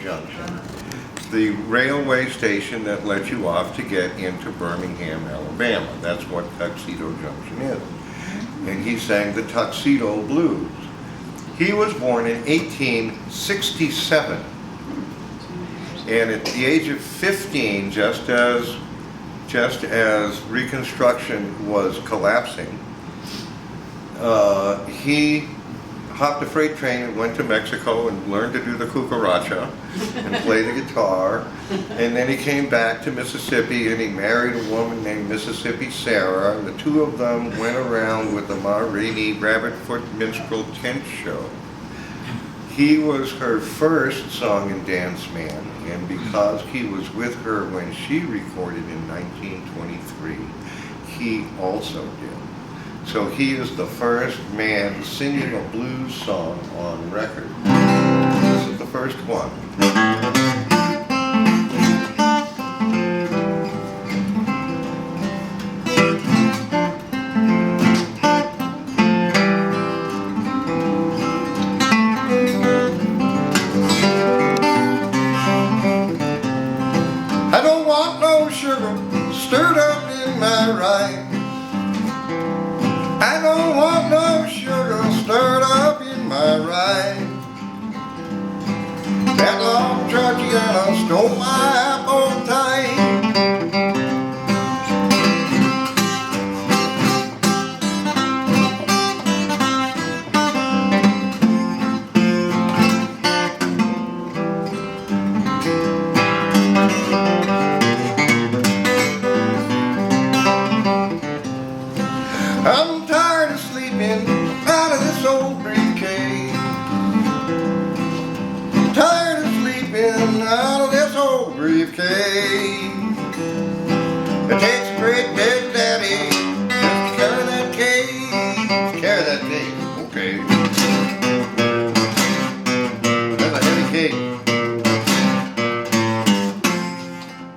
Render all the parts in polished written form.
Junction, the railway station that let you off to get into Birmingham, Alabama. That's what Tuxedo Junction is. And he sang the Tuxedo Blues. He was born in 1867. And at the age of 15, just as Reconstruction was collapsing, he hopped a freight train and went to Mexico and learned to do the cucaracha and play the guitar. And then he came back to Mississippi and he married a woman named Mississippi Sarah. And the two of them went around with the Ma Rainey Rabbitfoot Minstrel Tent Show. He was her first song and dance man, and because he was with her when she recorded in 1923, he also did. So he is the first man singing a blues song on record. This is the first one. I don't want no sugar stirred up in my rice. I don't want no sugar stirred up in my rice. That long Georgiana stole my appetite. I'm tired of sleeping out of this old briefcase. Tired of sleeping out of this old briefcase. It takes a great big daddy just to carry that case. Carry that case, okay. That's a heavy case.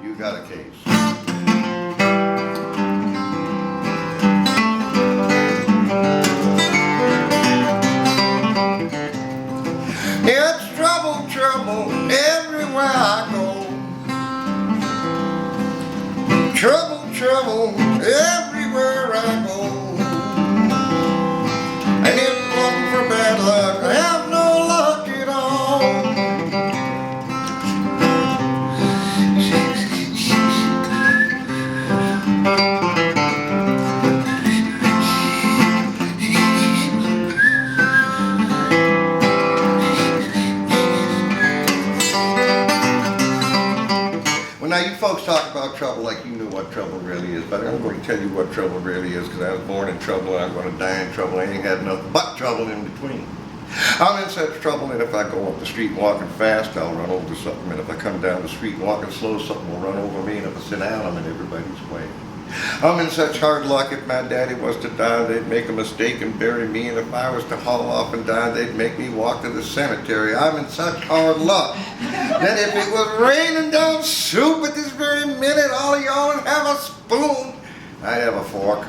You got a case. It's trouble, trouble everywhere I go. Trouble, trouble everywhere I go. And if it wasn't for bad luck, I have no luck at all. Well, now you folks talk about trouble like you knew what trouble really is, but I'm going to tell you what trouble really is, because I was born in trouble and I'm going to die in trouble. I ain't had nothing but trouble in between. I'm in such trouble that if I go up the street walking fast, I'll run over something, and if I come down the street walking slow, something will run over me, and if I sit down, I'm in everybody's way. I'm in such hard luck, if my daddy was to die, they'd make a mistake and bury me, and if I was to haul off and die, they'd make me walk to the cemetery. I'm in such hard luck that if it was raining down soup at this very minute, all of y'all would have a spoon, I'd have a fork.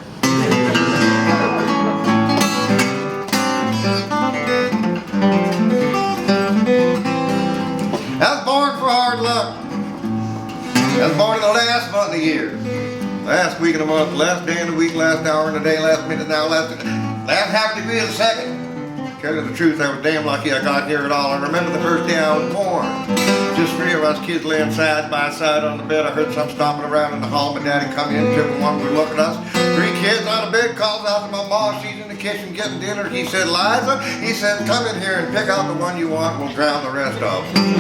I was born for hard luck. I was born in the last month of the year. Last week of the month, last day of the week, last hour in the day, last minute now, last half degree of the second. To tell you the truth, I was damn lucky I got here at all. I remember the first day I was born. Just three of us kids laying side by side on the bed. I heard some stomping around in the hall. My daddy come in, took one good look at us. Three kids on the bed, calls out to my mom. She's in the kitchen getting dinner. He said, Liza, he said, come in here and pick out the one you want. We'll drown the rest of them.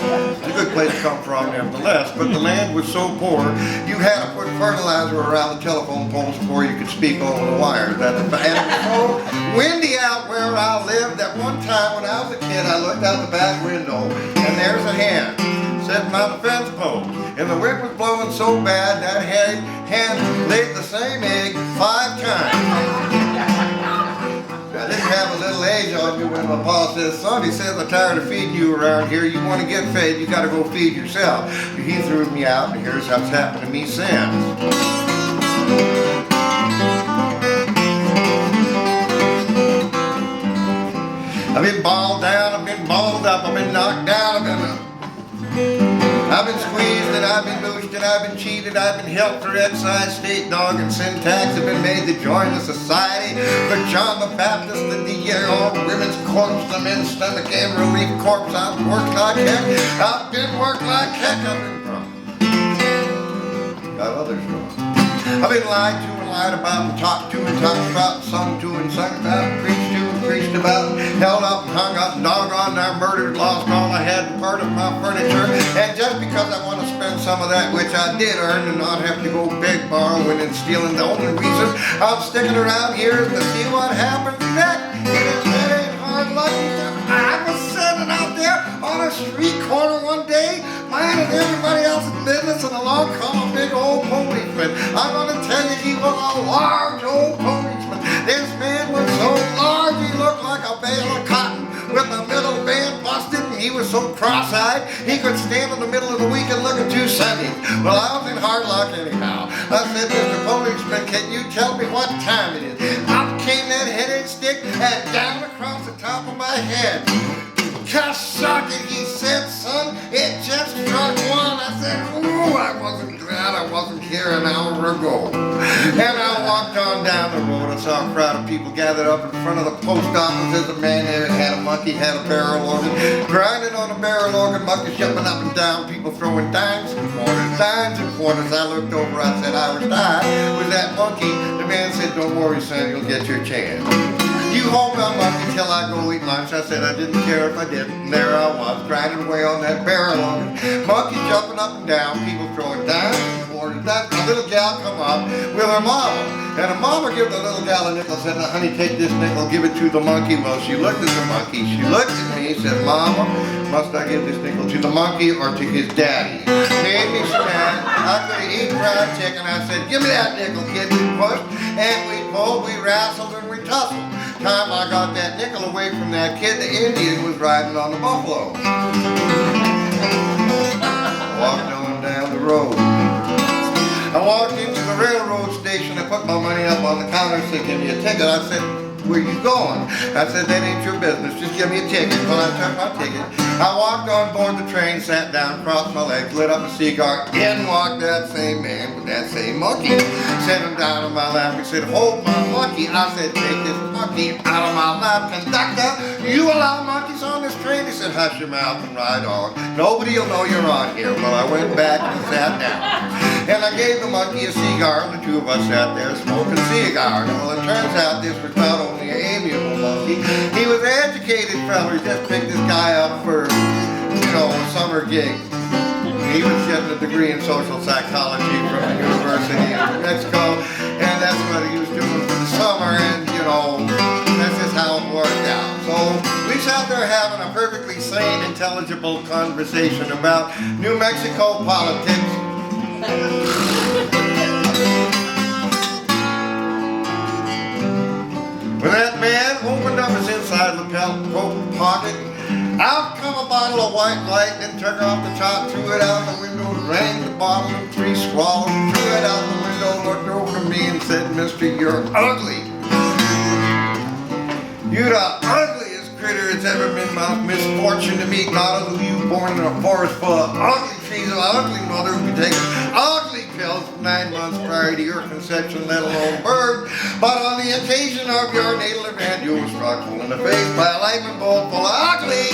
It's a good place to come from, nevertheless, but the land was so poor, you had to put fertilizer around the telephone poles before you could speak over the wires. And it was so windy out where I lived that one time when I was a kid, I looked out the back window, and there's a hen sitting on the fence post. And the wind was blowing so bad that hen laid the same egg 5 times. I didn't have a little age on me when my pa says, son, he says, I'm tired of feeding you around here. You want to get fed, you got to go feed yourself. He threw me out, and here's what's happened to me since. I've been balled down, I've been balled up, I've been knocked down, I've I've been squeezed and I've been loosed and I've been cheated. I've been helped for excise, state dog, and syntax have been made to join the society. For John the Baptist, the D.A.O., women's corpse, the men's stomach, and relief corpse. I've worked like heck. I've been worked like heck. I've been drunk. Got others drunk. I've been lied to and lied about and talked to and talked about and sung to and sung about and preached to and preached about, held up and hung up and doggone I murdered, lost all I had and part of my furniture. And just because I want to spend some of that which I did earn and not have to go beg, borrowing and stealing, the only reason I'm sticking around here is to see what happens next. It is very hard luck. I was sitting out there on a street corner one day, minding everybody else's business, and along come a big old policeman. I'm going to tell you, he was a large old policeman. This man was so large, he looked like a bale of cotton with the middle band busted, and he was so cross-eyed, he could stand in the middle of the week and look at 2 Sundays. Well, I was in hard luck anyhow. I said, Mr. Policeman, can you tell me what time it is? Up came that headache stick and down across the top of my head. Gosh, shock it, he said, son, it just struck 1. I said, ooh, I wasn't glad I wasn't here an hour ago. And I walked on down the road. I saw a crowd of people gathered up in front of the post office. There's a man there that had a monkey, had a barrel organ, grinding on a barrel organ, monkeys jumping up and down, people throwing dimes and quarters, dimes and quarters. I looked over, I said, I was tired with that monkey. The man said, don't worry, son, you'll get your chance. You hold my monkey till I go eat lunch. I said I didn't care if I didn't. And there I was, grinding away on that barrel organ. Monkey jumping up and down, people throwing dimes and quarters. A little gal come up with her mama. And the mama gave the little gal a nickel, said, now, honey, take this nickel, give it to the monkey. Well, she looked at the monkey. She looked at me, said, Mama, must I give this nickel to the monkey or to his daddy? Made me stand. I could have eaten fried chicken. I said, give me that nickel, kid. We pushed and we pulled, we wrestled and we tussled. Time I got that nickel away from that kid, the Indian was riding on the buffalo. Walked on down the road. I walked into the railroad station. I put my money up on the counter and said, give me a ticket. I said, where you going? I said, that ain't your business. Just give me a ticket. Well, I took my ticket. I walked on board the train, sat down, crossed my legs, lit up a cigar. In walked that same man with that same monkey. Set him down on my lap. He said, hold my monkey. I said, take this monkey out of my lap. Conductor, you allow monkeys on this train? He said, hush your mouth and ride on. Nobody will know you're on here. Well, I went back and sat down. And I gave the monkey a cigar, and the two of us sat there smoking cigars. Well, it turns out this was not only an amiable monkey, he was an educated fellow. He just picked this guy up for, a summer gig. He was getting a degree in social psychology from the University of Mexico, and that's what he was doing for the summer, and, that's just how it worked out. So we sat there having a perfectly sane, intelligible conversation about New Mexico politics. When that man opened up his inside lapel coat pocket, out come a bottle of white lightning, took off the top, threw it out the window, rang the bottle in 3 swallows, threw it out the window, looked over to me and said, Mister, you're ugly. You're the ugliest critter that's ever been my misfortune to meet. Not only were you born in a forest full of ugly trees, an ugly mother who could take ugly pills for 9 months prior to your conception, let alone birth. But on the occasion of your natal event, you were struck full in the face by a lightning bolt full of ugly.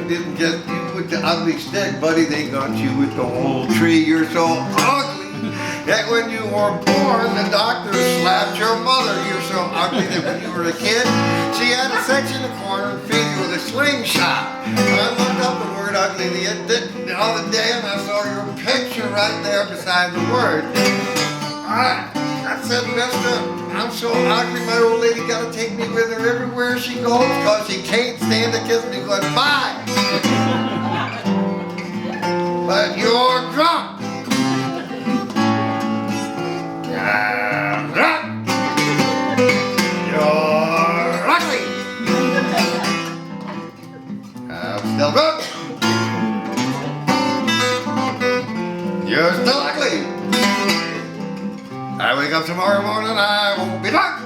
They didn't get you with the ugly stick, buddy. They got you with the whole tree. You're so ugly that when you were born, the doctor slapped your mother. You're so ugly that when you were a kid, she had to set you in the corner and feed you with a slingshot. I looked up the word ugly the other day and I saw your picture right there beside the word. I said, Mister, I'm so ugly, my old lady got to take me with her everywhere she goes because she can't stand to kiss me goodbye. But you're drunk. You're ugly. I'm still drunk. You're still ugly. I wake up tomorrow morning, I won't be drunk.